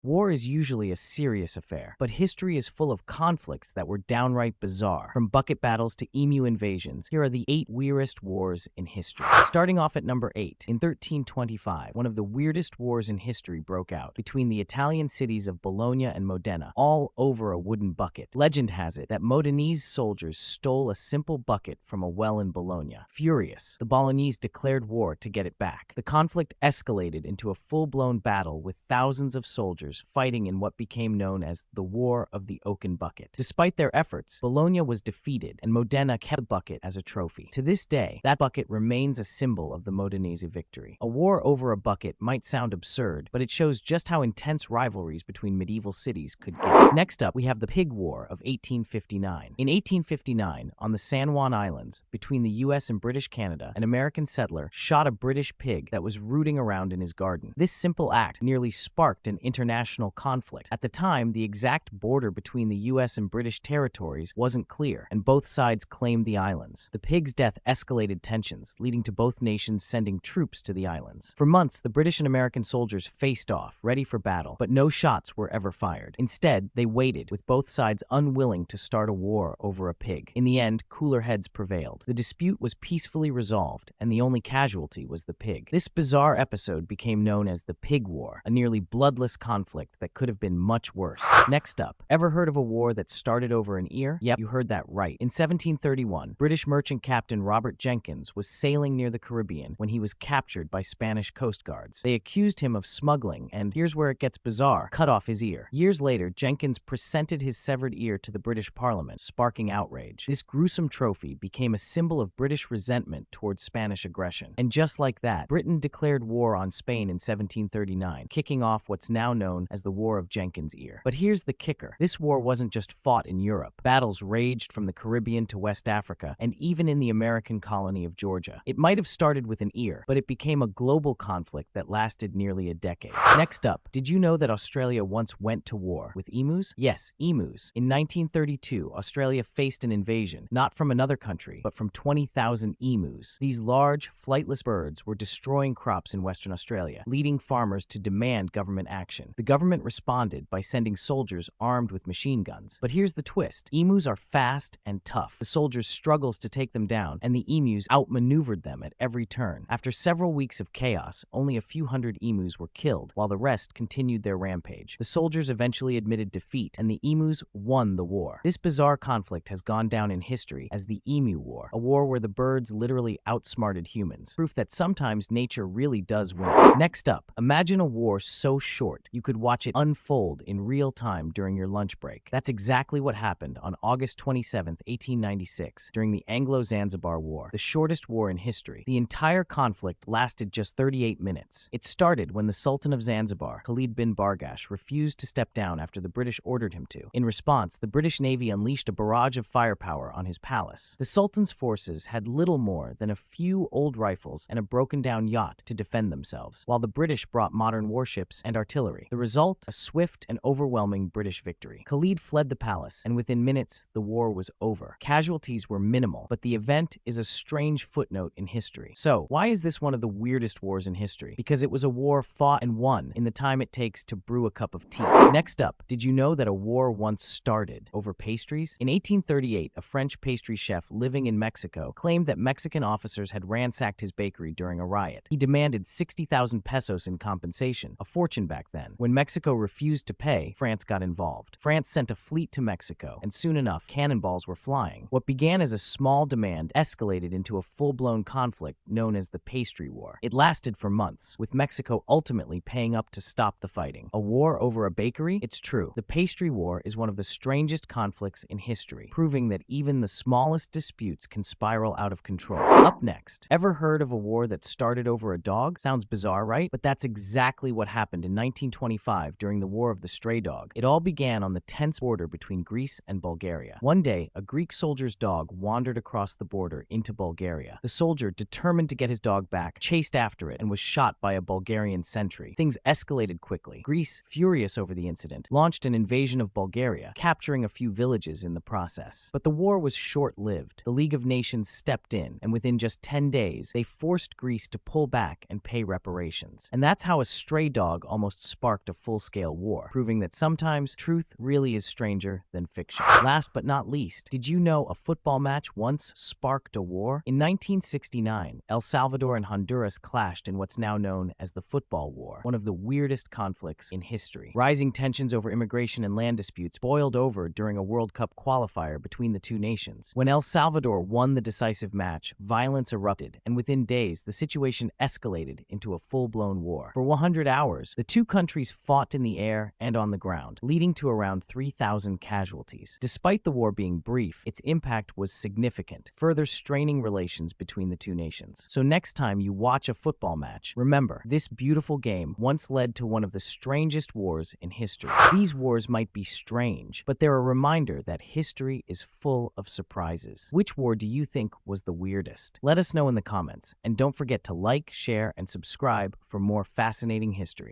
War is usually a serious affair, but history is full of conflicts that were downright bizarre. From bucket battles to emu invasions, here are the 8 weirdest wars in history. Starting off at number 8, in 1325, one of the weirdest wars in history broke out between the Italian cities of Bologna and Modena, all over a wooden bucket. Legend has it that Modenese soldiers stole a simple bucket from a well in Bologna. Furious, the Bolognese declared war to get it back. The conflict escalated into a full-blown battle with thousands of soldiers fighting in what became known as the War of the Oaken Bucket. Despite their efforts, Bologna was defeated and Modena kept the bucket as a trophy. To this day, that bucket remains a symbol of the Modenese victory. A war over a bucket might sound absurd, but it shows just how intense rivalries between medieval cities could get. Next up, we have the Pig War of 1859. In 1859, on the San Juan Islands, between the US and British Canada, an American settler shot a British pig that was rooting around in his garden. This simple act nearly sparked an international conflict. At the time, the exact border between the US and British territories wasn't clear, and both sides claimed the islands. The pig's death escalated tensions, leading to both nations sending troops to the islands. For months, the British and American soldiers faced off, ready for battle, but no shots were ever fired. Instead, they waited, with both sides unwilling to start a war over a pig. In the end, cooler heads prevailed. The dispute was peacefully resolved, and the only casualty was the pig. This bizarre episode became known as the Pig War, a nearly bloodless conflict that could have been much worse. Next up, ever heard of a war that started over an ear? Yep, you heard that right. In 1731, British merchant captain Robert Jenkins was sailing near the Caribbean when he was captured by Spanish coast guards. They accused him of smuggling and, here's where it gets bizarre, cut off his ear. Years later, Jenkins presented his severed ear to the British Parliament, sparking outrage. This gruesome trophy became a symbol of British resentment towards Spanish aggression. And just like that, Britain declared war on Spain in 1739, kicking off what's now known as the War of Jenkins Ear. But here's the kicker. This war wasn't just fought in Europe. Battles raged from the Caribbean to West Africa, and even in the American colony of Georgia. It might have started with an ear, but it became a global conflict that lasted nearly a decade. Next up, did you know that Australia once went to war with emus? Yes, emus. In 1932, Australia faced an invasion, not from another country, but from 20,000 emus. These large, flightless birds were destroying crops in Western Australia, leading farmers to demand government action. The government responded by sending soldiers armed with machine guns. But here's the twist. Emus are fast and tough. The soldiers struggles to take them down, and the emus outmaneuvered them at every turn. After several weeks of chaos, only a few hundred emus were killed, while the rest continued their rampage. The soldiers eventually admitted defeat, and the emus won the war. This bizarre conflict has gone down in history as the Emu War, a war where the birds literally outsmarted humans. Proof that sometimes nature really does win. Next up, imagine a war so short you could watch it unfold in real time during your lunch break. That's exactly what happened on August 27, 1896, during the Anglo-Zanzibar War, the shortest war in history. The entire conflict lasted just 38 minutes. It started when the Sultan of Zanzibar, Khalid bin Bargash, refused to step down after the British ordered him to. In response, the British Navy unleashed a barrage of firepower on his palace. The Sultan's forces had little more than a few old rifles and a broken-down yacht to defend themselves, while the British brought modern warships and artillery. The result, a swift and overwhelming British victory. Khalid fled the palace, and within minutes, the war was over. Casualties were minimal, but the event is a strange footnote in history. So, why is this one of the weirdest wars in history? Because it was a war fought and won in the time it takes to brew a cup of tea. Next up, did you know that a war once started over pastries? In 1838, a French pastry chef living in Mexico claimed that Mexican officers had ransacked his bakery during a riot. He demanded 60,000 pesos in compensation, a fortune back then. When Mexico refused to pay, France got involved. France sent a fleet to Mexico, and soon enough, cannonballs were flying. What began as a small demand escalated into a full-blown conflict known as the Pastry War. It lasted for months, with Mexico ultimately paying up to stop the fighting. A war over a bakery? It's true. The Pastry War is one of the strangest conflicts in history, proving that even the smallest disputes can spiral out of control. Up next, ever heard of a war that started over a dog? Sounds bizarre, right? But that's exactly what happened in 1925 during the War of the Stray Dog. It all began on the tense border between Greece and Bulgaria. One day, a Greek soldier's dog wandered across the border into Bulgaria. The soldier, determined to get his dog back, chased after it and was shot by a Bulgarian sentry. Things escalated quickly. Greece, furious over the incident, launched an invasion of Bulgaria, capturing a few villages in the process. But the war was short-lived. The League of Nations stepped in, and within just 10 days, they forced Greece to pull back and pay reparations. And that's how a stray dog almost sparked sparked a full-scale war, proving that sometimes truth really is stranger than fiction. Last but not least, did you know a football match once sparked a war? In 1969, El Salvador and Honduras clashed in what's now known as the Football War, one of the weirdest conflicts in history. Rising tensions over immigration and land disputes boiled over during a World Cup qualifier between the two nations. When El Salvador won the decisive match, violence erupted, and within days, the situation escalated into a full-blown war. For 100 hours, the two countries fought in the air and on the ground, leading to around 3,000 casualties. Despite the war being brief, its impact was significant, further straining relations between the two nations. So next time you watch a football match, remember, this beautiful game once led to one of the strangest wars in history. These wars might be strange, but they're a reminder that history is full of surprises. Which war do you think was the weirdest? Let us know in the comments, and don't forget to like, share, and subscribe for more fascinating history.